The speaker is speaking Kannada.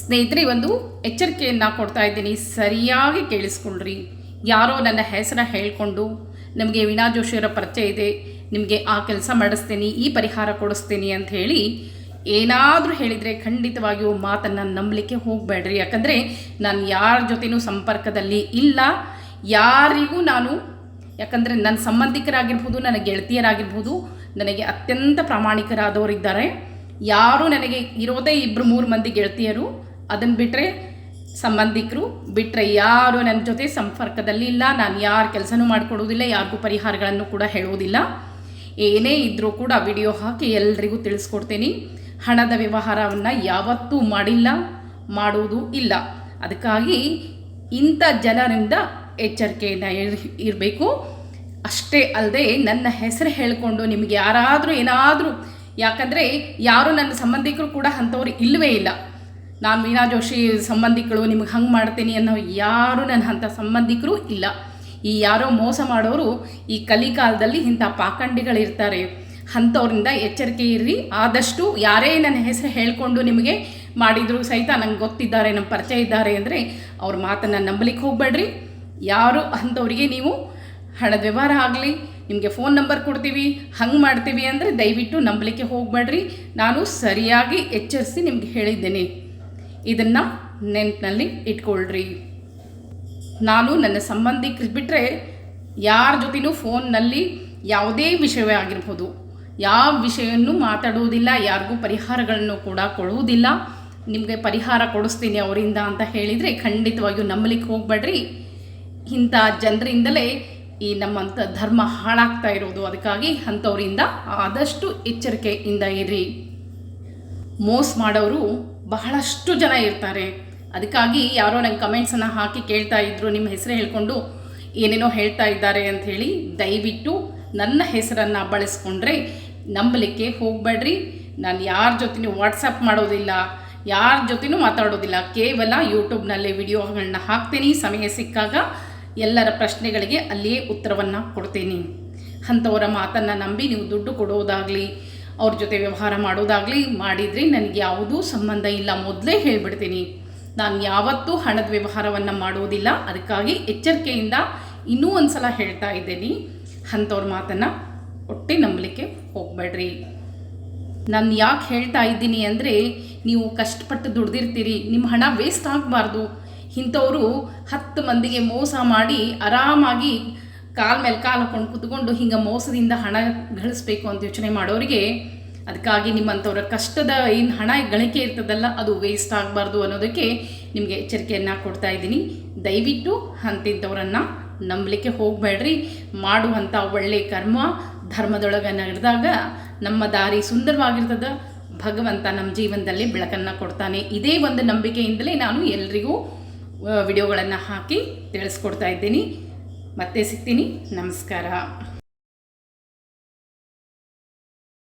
ಸ್ನೇಹಿತರೆ, ಒಂದು ಎಚ್ಚರಿಕೆಯನ್ನು ಕೊಡ್ತಾ ಇದ್ದೀನಿ, ಸರಿಯಾಗಿ ಕೇಳಿಸ್ಕೊಳ್ರಿ. ಯಾರೋ ನನ್ನ ಹೆಸರ ಹೇಳಿಕೊಂಡು ನಮಗೆ ವೀಣಾ ಜೋಶಿಯವರ ಪರಿಚಯ ಇದೆ, ನಿಮಗೆ ಆ ಕೆಲಸ ಮಾಡಿಸ್ತೀನಿ, ಈ ಪರಿಹಾರ ಕೊಡಿಸ್ತೀನಿ ಅಂತ ಹೇಳಿ ಏನಾದರೂ ಹೇಳಿದರೆ ಖಂಡಿತವಾಗಿಯೂ ಮಾತನ್ನು ನಂಬಲಿಕ್ಕೆ ಹೋಗಬೇಡ್ರಿ. ಯಾಕಂದರೆ ನಾನು ಯಾರ ಜೊತೆನೂ ಸಂಪರ್ಕದಲ್ಲಿ ಇಲ್ಲ, ಯಾರಿಗೂ ನಾನು, ಯಾಕಂದರೆ ನನ್ನ ಸಂಬಂಧಿಕರಾಗಿರ್ಬೋದು, ನನ್ನ ಗೆಳತಿಯರಾಗಿರ್ಬೋದು, ನನಗೆ ಅತ್ಯಂತ ಪ್ರಾಮಾಣಿಕರಾದವರಿದ್ದಾರೆ. ಯಾರು ನನಗೆ ಇರೋದೇ 2-3 ಮಂದಿ ಗೆಳತಿಯರು, ಅದನ್ನು ಬಿಟ್ಟರೆ ಸಂಬಂಧಿಕರು ಬಿಟ್ಟರೆ ಯಾರು ನನ್ನ ಜೊತೆ ಸಂಪರ್ಕದಲ್ಲಿ ಇಲ್ಲ. ನಾನು ಯಾರ ಕೆಲಸನೂ ಮಾಡಿಕೊಡೋದಿಲ್ಲ, ಯಾರಿಗೂ ಪರಿಹಾರಗಳನ್ನು ಕೂಡ ಹೇಳುವುದಿಲ್ಲ. ಏನೇ ಇದ್ದರೂ ಕೂಡ ವಿಡಿಯೋ ಹಾಕಿ ಎಲ್ರಿಗೂ ತಿಳಿಸ್ಕೊಡ್ತೀನಿ. ಹಣದ ವ್ಯವಹಾರವನ್ನು ಯಾವತ್ತೂ ಮಾಡಿಲ್ಲ, ಮಾಡುವುದೂ ಇಲ್ಲ. ಅದಕ್ಕಾಗಿ ಇಂಥ ಜನರಿಂದ ಎಚ್ಚರಿಕೆಯಿಂದ ಇರಬೇಕು. ಅಷ್ಟೇ ಅಲ್ಲದೆ ನನ್ನ ಹೆಸರು ಹೇಳಿಕೊಂಡು ನಿಮಗೆ ಯಾರಾದರೂ ಏನಾದರೂ, ಯಾಕಂದರೆ ಯಾರು ನನ್ನ ಸಂಬಂಧಿಕರು ಕೂಡ ಅಂಥವ್ರು ಇಲ್ಲವೇ ಇಲ್ಲ. ನಾನು ವೀಣಾ ಜೋಶಿ ಸಂಬಂಧಿಕರು, ನಿಮಗೆ ಹಂಗೆ ಮಾಡ್ತೀನಿ ಅನ್ನೋ ಯಾರು ನನ್ನ ಅಂಥ ಸಂಬಂಧಿಕರು ಇಲ್ಲ. ಈ ಯಾರೋ ಮೋಸ ಮಾಡೋರು ಈ ಕಲಿಕಾಲದಲ್ಲಿ ಇಂಥ ಪಾಖಂಡಿಗಳಿರ್ತಾರೆ. ಅಂಥವ್ರಿಂದ ಎಚ್ಚರಿಕೆ ಇರ್ರಿ. ಆದಷ್ಟು ಯಾರೇ ನನ್ನ ಹೆಸರು ಹೇಳಿಕೊಂಡು ನಿಮಗೆ ಮಾಡಿದರೂ ಸಹಿತ ನಂಗೆ ಗೊತ್ತಿದ್ದಾರೆ, ನಮ್ಮ ಪರಿಚಯ ಇದ್ದಾರೆ ಅಂದರೆ ಅವ್ರ ಮಾತನ್ನು ನಂಬಲಿಕ್ಕೆ ಹೋಗಬೇಡ್ರಿ. ಯಾರು ಅಂಥವ್ರಿಗೆ ನೀವು ಹಣದ ವ್ಯವಹಾರ ಆಗಲಿ, ನಿಮಗೆ ಫೋನ್ ನಂಬರ್ ಕೊಡ್ತೀವಿ, ಹಂಗೆ ಮಾಡ್ತೀವಿ ಅಂದರೆ ದಯವಿಟ್ಟು ನಂಬಲಿಕ್ಕೆ ಹೋಗಬೇಡ್ರಿ. ನಾನು ಸರಿಯಾಗಿ ಎಚ್ಚರಿಸಿ ನಿಮಗೆ ಹೇಳಿದ್ದೇನೆ, ಇದನ್ನು ನೆನಪಿನಲ್ಲಿ ಇಟ್ಕೊಳ್ರಿ. ನಾನು ನನ್ನ ಸಂಬಂಧಿಕರು ಬಿಟ್ಟರೆ ಯಾರ ಜೊತೆನೂ ಫೋನ್ನಲ್ಲಿ ಯಾವುದೇ ವಿಷಯವೇ ಆಗಿರ್ಬೋದು, ಯಾವ ವಿಷಯವನ್ನು ಮಾತಾಡುವುದಿಲ್ಲ, ಯಾರಿಗೂ ಪರಿಹಾರಗಳನ್ನು ಕೂಡ ಕೊಡುವುದಿಲ್ಲ. ನಿಮಗೆ ಪರಿಹಾರ ಕೊಡಿಸ್ತೀನಿ ಅವರಿಂದ ಅಂತ ಹೇಳಿದರೆ ಖಂಡಿತವಾಗಿಯೂ ನಂಬಲಿಕ್ಕೆ ಹೋಗಬೇಡ್ರಿ. ಇಂಥ ಜನರಿಂದಲೇ ಈ ನಮ್ಮಂಥ ಧರ್ಮ ಹಾಳಾಗ್ತಾ ಇರೋದು. ಅದಕ್ಕಾಗಿ ಅಂಥವರಿಂದ ಆದಷ್ಟು ಎಚ್ಚರಿಕೆಯಿಂದ ಇರ್ರಿ. ಮೋಸ ಮಾಡೋರು ಬಹಳಷ್ಟು ಜನ ಇರ್ತಾರೆ. ಅದಕ್ಕಾಗಿ ಯಾರೋ ನಂಗೆ ಕಮೆಂಟ್ಸನ್ನು ಹಾಕಿ ಕೇಳ್ತಾ ಇದ್ರು, ನಿಮ್ಮ ಹೆಸರು ಹೇಳ್ಕೊಂಡು ಏನೇನೋ ಹೇಳ್ತಾ ಇದ್ದಾರೆ ಅಂಥೇಳಿ. ದಯವಿಟ್ಟು ನನ್ನ ಹೆಸರನ್ನು ಬಳಸ್ಕೊಂಡ್ರೆ ನಂಬಲಿಕ್ಕೆ ಹೋಗಬೇಡ್ರಿ. ನಾನು ಯಾರ ಜೊತೆನೂ ವಾಟ್ಸಪ್ ಮಾಡೋದಿಲ್ಲ, ಯಾರ ಜೊತೆನೂ ಮಾತಾಡೋದಿಲ್ಲ. ಕೇವಲ ಯೂಟ್ಯೂಬ್ನಲ್ಲಿ ವಿಡಿಯೋಗಳನ್ನ ಹಾಕ್ತೀನಿ. ಸಮಯ ಸಿಕ್ಕಾಗ ಎಲ್ಲರ ಪ್ರಶ್ನೆಗಳಿಗೆ ಅಲ್ಲಿಯೇ ಉತ್ತರವನ್ನು ಕೊಡ್ತೀನಿ. ಅಂಥವರ ಮಾತನ್ನು ನಂಬಿ ನೀವು ದುಡ್ಡು ಕೊಡೋದಾಗಲಿ, ಅವ್ರ ಜೊತೆ ವ್ಯವಹಾರ ಮಾಡೋದಾಗಲಿ ಮಾಡಿದರೆ ನನಗೆ ಯಾವುದೂ ಸಂಬಂಧ ಇಲ್ಲ. ಮೊದಲೇ ಹೇಳಿಬಿಡ್ತೀನಿ, ನಾನು ಯಾವತ್ತೂ ಹಣದ ವ್ಯವಹಾರವನ್ನು ಮಾಡೋದಿಲ್ಲ. ಅದಕ್ಕಾಗಿ ಎಚ್ಚರಿಕೆಯಿಂದ ಇನ್ನೂ ಒಂದು ಸಲ ಹೇಳ್ತಾ ಇದ್ದೀನಿ, ಅಂಥವ್ರ ಮಾತನ್ನು ಒಟ್ಟೆ ನಂಬಲಿಕ್ಕೆ ಹೋಗಬೇಡ್ರಿ. ನಾನು ಯಾಕೆ ಹೇಳ್ತಾ ಇದ್ದೀನಿ ಅಂದರೆ, ನೀವು ಕಷ್ಟಪಟ್ಟು ದುಡ್ದಿರ್ತೀರಿ, ನಿಮ್ಮ ಹಣ ವೇಸ್ಟ್ ಆಗಬಾರ್ದು. ಇಂಥವರು 10 ಮಂದಿಗೆ ಮೋಸ ಮಾಡಿ ಆರಾಮಾಗಿ ಕಾಲ ಮೇಲೆ ಕಾಲು ಹಾಕೊಂಡು ಕೂತ್ಕೊಂಡು ಹಿಂಗೆ ಮೋಸದಿಂದ ಹಣ ಗಳಿಸ್ಬೇಕು ಅಂತ ಯೋಚನೆ ಮಾಡೋರಿಗೆ, ಅದಕ್ಕಾಗಿ ನಿಮ್ಮಂಥವ್ರ ಕಷ್ಟದ ಏನು ಹಣ ಗಳಿಕೆ ಇರ್ತದಲ್ಲ, ಅದು ವೇಸ್ಟ್ ಆಗಬಾರ್ದು ಅನ್ನೋದಕ್ಕೆ ನಿಮಗೆ ಎಚ್ಚರಿಕೆಯನ್ನು ಕೊಡ್ತಾ ಇದ್ದೀನಿ. ದಯವಿಟ್ಟು ಅಂತಿಂಥವ್ರನ್ನು ನಂಬಲಿಕ್ಕೆ ಹೋಗಬೇಡ್ರಿ. ಮಾಡುವಂಥ ಒಳ್ಳೆಯ ಕರ್ಮ ಧರ್ಮದೊಳಗೆ ನಡೆದಾಗ ನಮ್ಮ ದಾರಿ ಸುಂದರವಾಗಿರ್ತದೆ. ಭಗವಂತ ನಮ್ಮ ಜೀವನದಲ್ಲಿ ಬೆಳಕನ್ನು ಕೊಡ್ತಾನೆ. ಇದೇ ಒಂದು ನಂಬಿಕೆಯಿಂದಲೇ ನಾನು ಎಲ್ರಿಗೂ ವಿಡಿಯೋಗಳನ್ನು ಹಾಕಿ ತಿಳಿಸ್ಕೊಡ್ತಾ ಇದ್ದೀನಿ. ಮತ್ತೆ ಸಿಗ್ತೀನಿ. ನಮಸ್ಕಾರ.